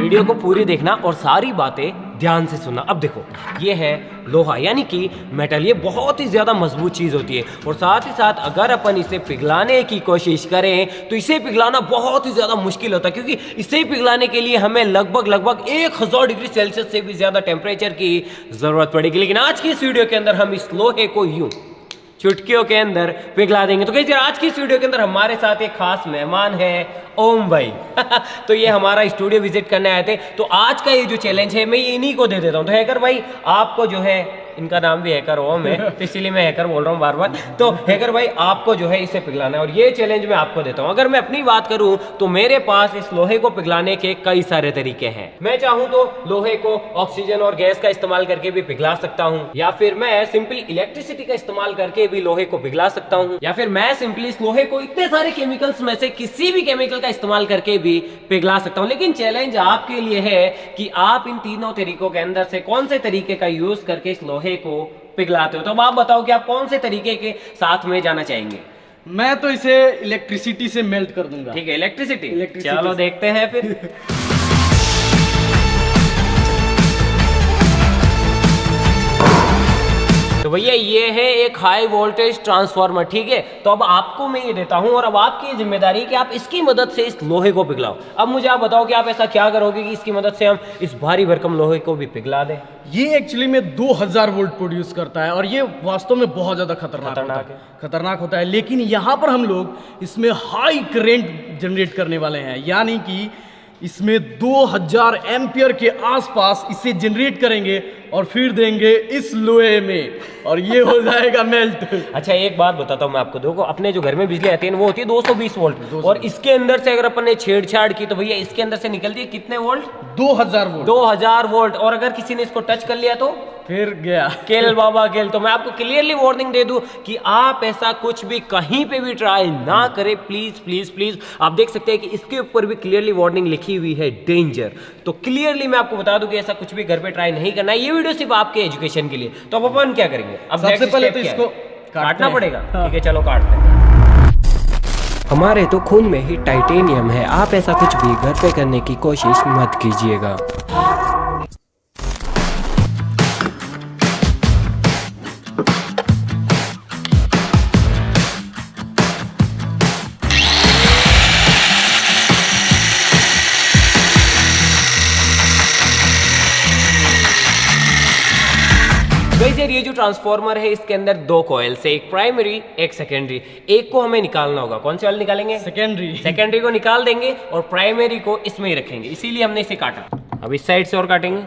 Video को पूरी देखना और सारी बातें ध्यान से सुनना। अब देखो, ये है लोहा यानी कि मेटल। ये बहुत ही ज़्यादा मजबूत चीज़ होती है और साथ ही साथ अगर अपन इसे पिघलाने की कोशिश करें तो इसे पिघलाना बहुत ही ज़्यादा मुश्किल होता है, क्योंकि इसे पिघलाने के लिए हमें लगभग 1000 डिग्री सेल्सियस से भी ज़्यादा टेम्परेचर की ज़रूरत पड़ेगी। लेकिन आज की इस वीडियो के अंदर हम इस लोहे को यूँ चुटकियों के अंदर पिघला देंगे। तो कैसे आज की इस वीडियो के अंदर हमारे साथ एक खास मेहमान है, ओम भाई। तो ये हमारा स्टूडियो विजिट करने आए थे। तो आज का ये जो चैलेंज है मैं इन्हीं को दे देता हूँ। तो हैकर भाई, आपको जो है, इनका नाम भी हैकर ओम है तो इसीलिए मैं हैकर बोल रहा हूँ बार बार। तो हैकर भाई, आपको जो है इसे पिघलाना है और ये चैलेंज मैं आपको देता हूँ। अगर मैं अपनी बात करूँ तो मेरे पास इस लोहे को पिघलाने के कई सारे तरीके हैं। मैं चाहूँ तो लोहे को ऑक्सीजन और गैस का इस्तेमाल करके भी पिघला सकता हूँ, या फिर मैं सिंपली इलेक्ट्रिसिटी का इस्तेमाल करके भी लोहे को पिघला सकता हूँ, या फिर मैं सिंपली इस लोहे को इतने सारे केमिकल्स में से किसी भी केमिकल का इस्तेमाल करके भी पिघला सकता हूँ। लेकिन चैलेंज आपके लिए है कि आप इन तीनों तरीकों के अंदर से कौन से तरीके का यूज करके इस लोहे को पिघलाते हो। तो अब आप बताओ कि आप कौन से तरीके के साथ में जाना चाहेंगे। मैं तो इसे इलेक्ट्रिसिटी से मेल्ट कर दूंगा। ठीक है, इलेक्ट्रिसिटी। चलो देखते हैं फिर। तो भैया ये है एक हाई वोल्टेज ट्रांसफार्मर, ठीक है। तो अब आपको मैं ये देता हूं और अब आपकी जिम्मेदारी है कि आप इसकी मदद से इस लोहे को पिघलाओ। अब मुझे आप बताओ कि आप ऐसा क्या करोगे कि इसकी मदद से हम इस भारी भरकम लोहे को भी पिघला दें। ये एक्चुअली में 2000 वोल्ट प्रोड्यूस करता है और ये वास्तव में बहुत ज्यादा खतरनाक होता है। लेकिन यहाँ पर हम लोग इसमें हाई करंट जनरेट करने वाले हैं, यानी कि इसमें 2000 एम्पियर के आसपास इसे जनरेट करेंगे और फिर देंगे इस लोहे में और ये हो जाएगा मेल्ट। अच्छा, एक बात बताता हूँ मैं आपको। देखो, अपने जो घर में बिजली आती है वो होती है 220 वोल्ट और इसके अंदर से अगर अपन ने छेड़छाड़ की तो भैया इसके अंदर से निकलती है कितने वोल्ट? 2000 वोल्ट। और अगर किसी ने इसको टच कर लिया तो फिर गया केल बाबा केल। तो मैं आपको क्लियरली वार्निंग दे दूं कि आप ऐसा कुछ भी कहीं पे भी ट्राई ना करें, प्लीज प्लीज प्लीज। आप देख सकते हैं कि इसके ऊपर भी क्लियरली वार्निंग लिखी हुई है, डेंजर। तो क्लियरली मैं आपको बता दूं कि ऐसा कुछ भी घर पे ट्राई नहीं करना है। ये वीडियो सिर्फ आपके एजुकेशन के लिए। तो अब अपन क्या करेंगे? अब सबसे पहले तो इसको काटना पड़ेगा। ठीक है, चलो काटते हैं। हमारे तो खून में ही टाइटेनियम है, आप ऐसा कुछ भी घर पे करने की कोशिश मत कीजिएगा। यार ये जो ट्रांसफार्मर है इसके अंदर 2 कॉइल्स है, एक प्राइमरी एक सेकेंडरी। एक को हमें निकालना होगा। कौन से वाले निकालेंगे? सेकेंडरी को निकाल देंगे और प्राइमरी को इसमें ही रखेंगे, इसीलिए हमने इसे काटा। अब इस साइड से और काटेंगे।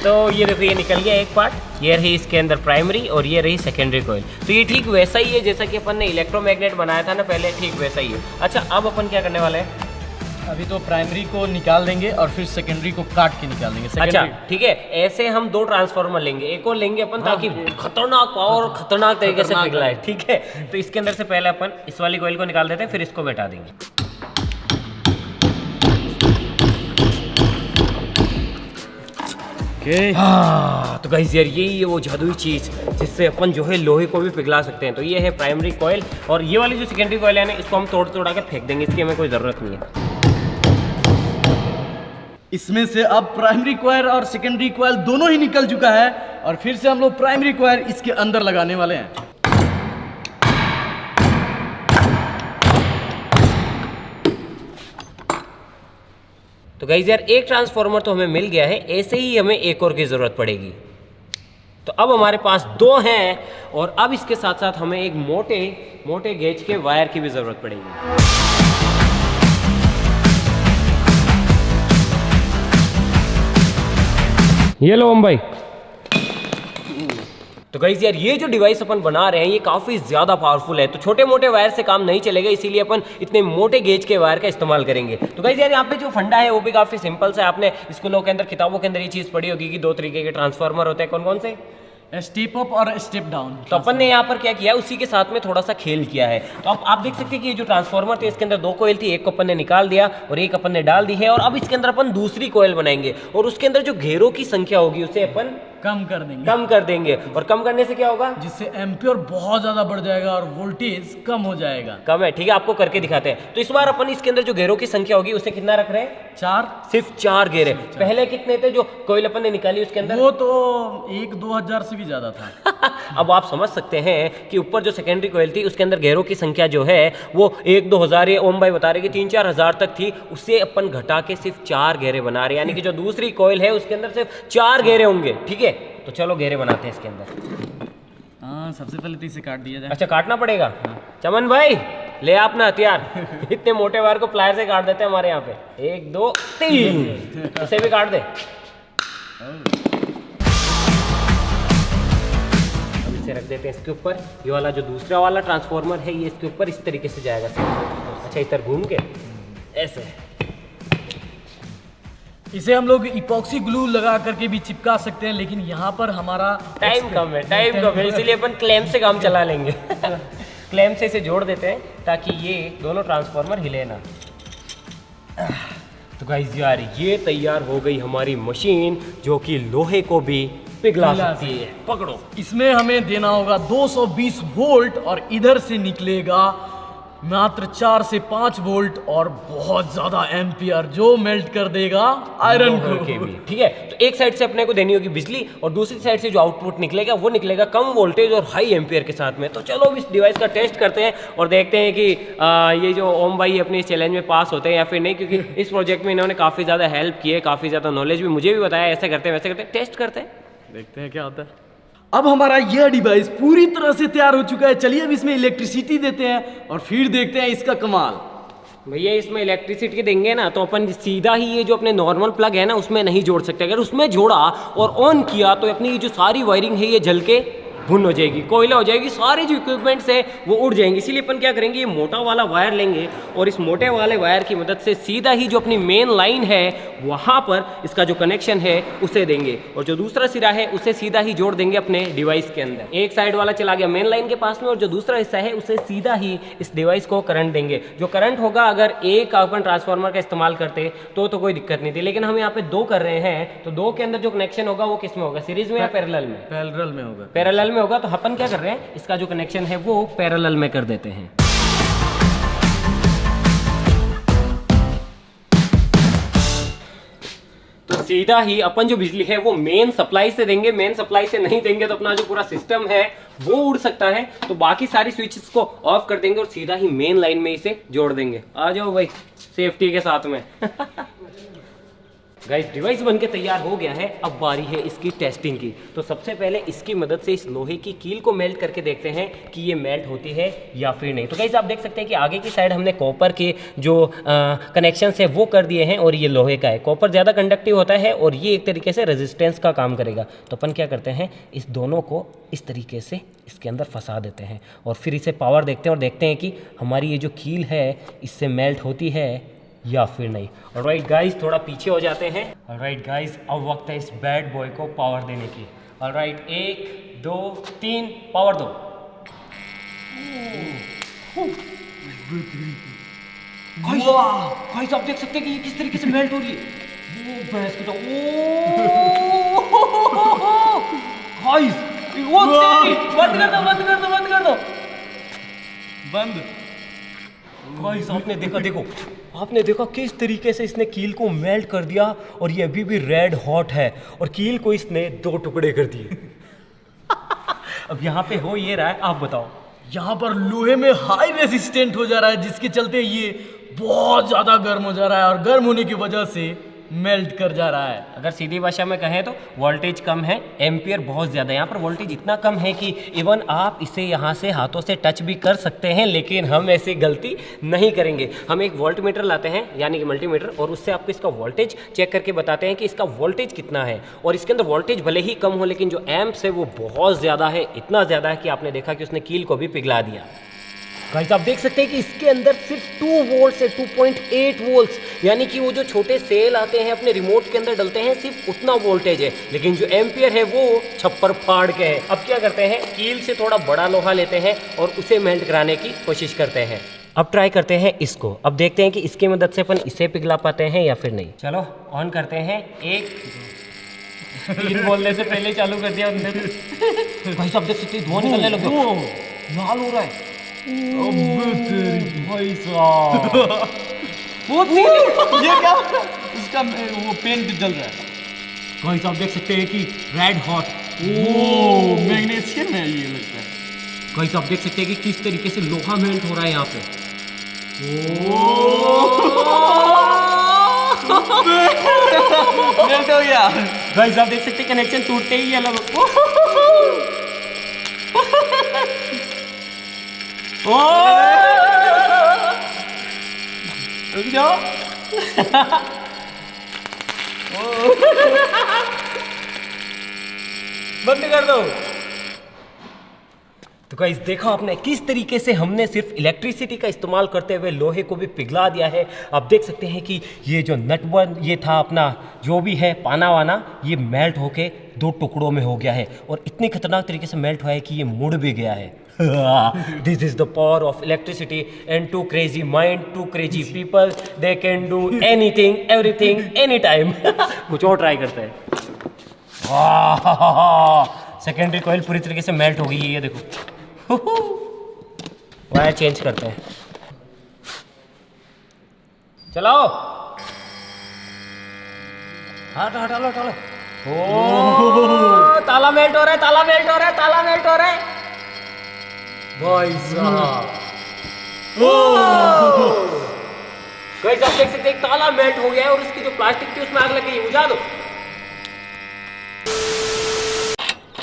तो ये देखो, ये निकल गया एक पार्ट। ये रही इसके अंदर प्राइमरी और ये रही सेकेंडरी कॉइल। तो ये ठीक वैसा ही है जैसा कि अपन ने इलेक्ट्रोमैग्नेट बनाया था ना पहले, ठीक वैसा ही है। अच्छा, अब अपन क्या करने वाले हैं? अभी तो प्राइमरी को निकाल देंगे और फिर सेकेंडरी को काट के निकाल देंगे। अच्छा ठीक है, ऐसे हम 2 ट्रांसफार्मर लेंगे, एक और लेंगे अपन ताकि खतरनाक पावर खतरनाक तरीके से पिघलाए। ठीक है, तो इसके अंदर से पहले अपन इस वाली कॉइल को निकाल देते हैं, फिर इसको बैठा देंगे। तो गाइस यार यही है वो जादुई चीज जिससे अपन जो है लोहे को भी पिघला सकते हैं। तो ये है प्राइमरी कॉइल और ये वाली जो सेकेंडरी कॉइल है ना, इसको हम तोड़ के फेंक देंगे, इसकी हमें कोई जरूरत नहीं है। इसमें से अब प्राइमरी कॉइल और सेकेंडरी कॉइल दोनों ही निकल चुका है और फिर से हम लोग प्राइमरी कॉइल इसके अंदर लगाने वाले हैं। तो गाइस यार एक ट्रांसफार्मर तो हमें मिल गया है, ऐसे ही हमें एक और की जरूरत पड़ेगी। तो अब हमारे पास 2 हैं और अब इसके साथ साथ हमें एक मोटे गेज के वायर की भी जरूरत पड़ेगी। ये लो हम भाई। तो गाइस यार ये जो डिवाइस अपन बना रहे हैं ये काफ़ी ज़्यादा पावरफुल है। तो छोटे मोटे वायर से काम नहीं चलेगा, इसीलिए अपन इतने मोटे गेज के वायर का इस्तेमाल करेंगे। तो गाइस यार यहाँ पे जो फंडा है वो भी काफ़ी सिंपल सा है। आपने स्कूलों के अंदर किताबों के अंदर ये चीज़ पढ़ी होगी कि 2 तरीके के ट्रांसफार्मर होते हैं। कौन कौन से? स्टेप अप और स्टेप डाउन। तो अपन ने यहाँ पर क्या किया, उसी के साथ में थोड़ा सा खेल किया है। तो अब आप देख सकते हैं कि ये जो ट्रांसफार्मर थे इसके अंदर 2 कॉइल थी, एक को अपन ने निकाल दिया और एक अपन ने डाल दी है। और अब इसके अंदर अपन दूसरी कॉइल बनाएंगे और उसके अंदर जो घेरों की संख्या होगी उसे अपन कम कर देंगे, कम कर देंगे। और कम करने से क्या होगा? जिससे एम्पियर बहुत ज्यादा बढ़ जाएगा और वोल्टेज कम हो जाएगा। कम है, ठीक है, आपको करके दिखाते हैं। तो इस बार अपन इसके अंदर जो घेरों की संख्या होगी उसे कितना रख रहे हैं? 4, सिर्फ 4 घेरे। पहले कितने थे जो कोयल अपन ने निकाली उसके अंदर? वो तो 1-2 हजार से भी ज्यादा था। अब आप समझ सकते हैं कि ऊपर जो सेकेंडरी कोयल थी उसके अंदर घेरों की संख्या जो है वो 1-2 हजार, ये ओम भाई बता रहे कि 3-4 हजार तक थी, उससे अपन घटा के सिर्फ 4 घेरे बना रहे हैं। यानी कि जो दूसरी कोयल है उसके अंदर सिर्फ 4 घेरे होंगे, ठीक है। तो चलो घेरे बनाते हैं इसके अंदर। हाँ, सबसे पहले तो इसे काट दिया जाए। अच्छा, काटना पड़ेगा। चमन भाई ले आप ना हथियार। इतने मोटे वायर को प्लायर से काट देते हैं हमारे यहाँ पे। 1 2 3, इसे भी काट दे। अब इसे रख देते हैं इसके ऊपर। ये वाला जो दूसरा वाला ट्रांसफार्मर है ये इसके ऊपर इस तरीके से जाएगा। अच्छा, इधर घूम के ऐसे इसे हम लोग इपॉक्सी ग्लू लगा करके भी चिपका सकते हैं, लेकिन यहाँ पर हमारा टाइम कम है, इसीलिए अपन क्लैम्प से काम चला लेंगे। क्लैम्प से इसे जोड़ देते हैं ताकि ये दोनों ट्रांसफार्मर हिले ना। तो गाइस यार, ये तैयार हो गई हमारी मशीन जो कि लोहे को भी पिघला सकती है। पकड़ो। इसमें हमें देना होगा 220 वोल्ट और इधर से निकलेगा मात्र 4 से 5 वोल्ट और बहुत ज्यादा एम्पियर जो मेल्ट कर देगा आयरन को। ठीक है, तो एक साइड से अपने को देनी होगी बिजली और दूसरी साइड से जो आउटपुट निकलेगा वो निकलेगा कम वोल्टेज और हाई एम्पियर के साथ में। तो चलो इस डिवाइस का टेस्ट करते हैं और देखते हैं कि ये जो ओम भाई अपने इस चैलेंज में पास होते हैं या फिर नहीं, क्योंकि इस प्रोजेक्ट में इन्होंने काफ़ी ज़्यादा हेल्प की है, काफ़ी ज़्यादा नॉलेज भी मुझे भी बताया, ऐसे करते हैं वैसे करते हैं। टेस्ट करते हैं, देखते हैं क्या होता है। अब हमारा यह डिवाइस पूरी तरह से तैयार हो चुका है। चलिए अब इसमें इलेक्ट्रिसिटी देते हैं और फिर देखते हैं इसका कमाल। भैया इसमें इलेक्ट्रिसिटी देंगे ना तो अपन सीधा ही ये जो अपने नॉर्मल प्लग है ना उसमें नहीं जोड़ सकते। अगर उसमें जोड़ा और ऑन किया तो अपनी ये जो सारी वायरिंग है ये जल के भुन हो जाएगी, कोयला हो जाएगी, सारे जो इक्विपमेंट्स है वो उड़ जाएंगे। इसीलिए अपन क्या करेंगे, ये मोटा वाला वायर लेंगे और इस मोटे वाले वायर की मदद से सीधा ही जो अपनी मेन लाइन है वहाँ पर इसका जो कनेक्शन है उसे देंगे और जो दूसरा सिरा है उसे सीधा ही जोड़ देंगे अपने डिवाइस के अंदर। एक साइड वाला चला गया मेन लाइन के पास में और जो दूसरा हिस्सा है उसे सीधा ही इस डिवाइस को करंट देंगे। जो करंट होगा, अगर एक अपन ट्रांसफार्मर का इस्तेमाल करते तो कोई दिक्कत नहीं थी, लेकिन हम यहाँ पे 2 कर रहे हैं तो 2 के अंदर जो कनेक्शन होगा वो किस में होगा, सीरीज में या पैरेलल में? पैरेलल में होगा। पैरेलल में होगा तो अपन क्या कर रहे हैं, इसका जो कनेक्शन है वो पैरेलल में कर देते हैं। तो सीधा ही अपन जो बिजली है वो मेन सप्लाई से देंगे। मेन सप्लाई से नहीं देंगे तो अपना जो पूरा सिस्टम है वो उड़ सकता है। तो बाकी सारी स्विचेस को ऑफ कर देंगे और सीधा ही मेन लाइन में इसे जोड़ देंगे। आ जाओ भाई सेफ्टी के साथ में। गाइस डिवाइस बनके तैयार हो गया है, अब बारी है इसकी टेस्टिंग की। तो सबसे पहले इसकी मदद से इस लोहे की कील को मेल्ट करके देखते हैं कि ये मेल्ट होती है या फिर नहीं। तो गाइस आप देख सकते हैं कि आगे की साइड हमने कॉपर के जो कनेक्शन है वो कर दिए हैं और ये लोहे का है। कॉपर ज़्यादा कंडक्टिव होता है और ये एक तरीके से रेजिस्टेंस का काम करेगा। तो अपन क्या करते हैं, इस दोनों को इस तरीके से इसके अंदर फंसा देते हैं और फिर इसे पावर देखते हैं और देखते हैं कि हमारी ये जो कील है इससे मेल्ट होती है या फिर नहीं। ऑलराइट गाइस, थोड़ा पीछे हो जाते हैं। ऑलराइट गाइस, अब वक्त है इस बैड बॉय को पावर देने की। ऑलराइट 1 2 3 पावर दो। गाइस आप देख सकते हैं कि ये किस तरीके से मेल्ट हो रही है। भैंस की तो गाइस बंद कर दो, बंद कर दो, बंद कर दो, बंद। गाइस आपने देखा किस तरीके से इसने कील को मेल्ट कर दिया और ये अभी भी रेड हॉट है और कील को इसने 2 टुकड़े कर दिए। अब यहाँ पे हो ये रहा है, आप बताओ। यहाँ पर लोहे में हाई रेजिस्टेंट हो जा रहा है जिसके चलते ये बहुत ज़्यादा गर्म हो जा रहा है और गर्म होने की वजह से मेल्ट कर जा रहा है। अगर सीधी भाषा में कहें तो वोल्टेज कम है, एम्पियर बहुत ज़्यादा है। यहाँ पर वोल्टेज इतना कम है कि इवन आप इसे यहाँ से हाथों से टच भी कर सकते हैं, लेकिन हम ऐसी गलती नहीं करेंगे। हम एक वोल्ट मीटर लाते हैं यानी कि मल्टीमीटर और उससे आपको इसका वोल्टेज चेक करके बताते हैं कि इसका वोल्टेज कितना है। और इसके अंदर वोल्टेज भले ही कम हो लेकिन जो एम्प्स है वो बहुत ज़्यादा है, इतना ज़्यादा है कि आपने देखा कि उसने कील को भी पिघला दिया। गाइस आप देख सकते हैं कि इसके अंदर सिर्फ 2 वोल्ट से 2.8 वोल्ट्स, यानी कि वो जो छोटे सेल आते हैं अपने रिमोट के अंदर डलते हैं सिर्फ उतना वोल्टेज है, लेकिन जो एम्पियर है वो छप्पर फाड़ के है। अब क्या करते हैं, कील से थोड़ा बड़ा लोहा लेते हैं और उसे मेल्ट कराने की कोशिश करते हैं। अब ट्राई करते हैं इसको। अब देखते हैं कि इसकी मदद से अपन इसे पिघला पाते हैं या फिर नहीं। चलो ऑन करते हैं। 1 3 बोलने से पहले ही चालू कर दिया उन्होंने। भाई साहब देख सकते हैं धुआं निकलने लगा, लाल हो रहा है। अबे तेरी भाई साहब, वो तीन ये क्या इसका वो पेंट जल रहा है। भाई साहब देख सकते हैं कि रेड हॉट। ओ मैग्नीशियम है ये लगता है। भाई साहब देख सकते हैं कि किस तरीके से लोहा मेल्ट हो रहा है यहाँ पे। मेल्ट हो गया। भाई साहब देख सकते हैं कनेक्शन टूटते ही अलग। रुक जाओ। बंद कर दो। तो गाइस देखा आपने किस तरीके से हमने सिर्फ इलेक्ट्रिसिटी का इस्तेमाल करते हुए लोहे को भी पिघला दिया है। आप देख सकते हैं कि ये जो नटबंद ये था अपना जो भी है पाना वाना, ये मेल्ट होके 2 टुकड़ों में हो गया है और इतनी खतरनाक तरीके से मेल्ट हुआ है कि ये मुड़ भी गया है। This is the power of electricity and 2 crazy mind, 2 crazy people, they can do anything everything any time. कुछ और ट्राई करते हैं। सेकेंडरी कॉइल पूरी तरीके से मेल्ट हो गई है, ये देखो। वायर चेंज करते हैं, चलाओ। हटा लो। ओ ताला मेल्ट हो रहा है, ताला मेल्ट हो रहा है, ताला मेल्ट हो रहा है। भाई साहब गाइस आप देख सकते हैं ताला मेल्ट हो गया है और उसकी जो प्लास्टिक थी उसमें आग लग गई। बुझा दो।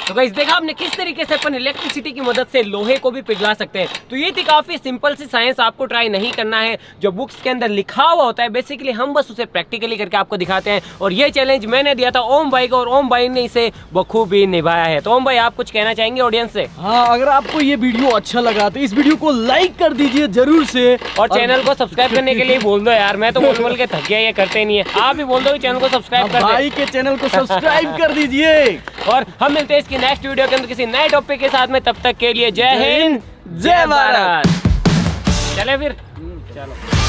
तो गाइस देखा आपने किस तरीके से अपन इलेक्ट्रिसिटी की मदद से लोहे को भी पिघला सकते हैं। तो ये थी काफी सिंपल सी साइंस, आपको ट्राई नहीं करना है। जो बुक्स के अंदर लिखा हुआ होता है बेसिकली हम बस उसे प्रैक्टिकली करके आपको दिखाते हैं। और ये चैलेंज मैंने दिया था ओम भाई को और ओम भाई ने इसे बखूबी निभाया है। तो ओम भाई आप कुछ कहना चाहेंगे ऑडियंस से? हाँ, अगर आपको ये वीडियो अच्छा लगा तो इस वीडियो को लाइक कर दीजिए जरूर से, और चैनल को सब्सक्राइब करने के लिए बोल दो यार, मैं तो बोल के थक गया, ये करते नहीं है। आप भी बोल दो कि चैनल को सब्सक्राइब कर भाई के चैनल को सब्सक्राइब कर दीजिए। और हम मिलते हैं इसकी नेक्स्ट वीडियो के अंदर किसी नए टॉपिक के साथ में। तब तक के लिए जय हिंद, जय भारत। चले फिर, चलो।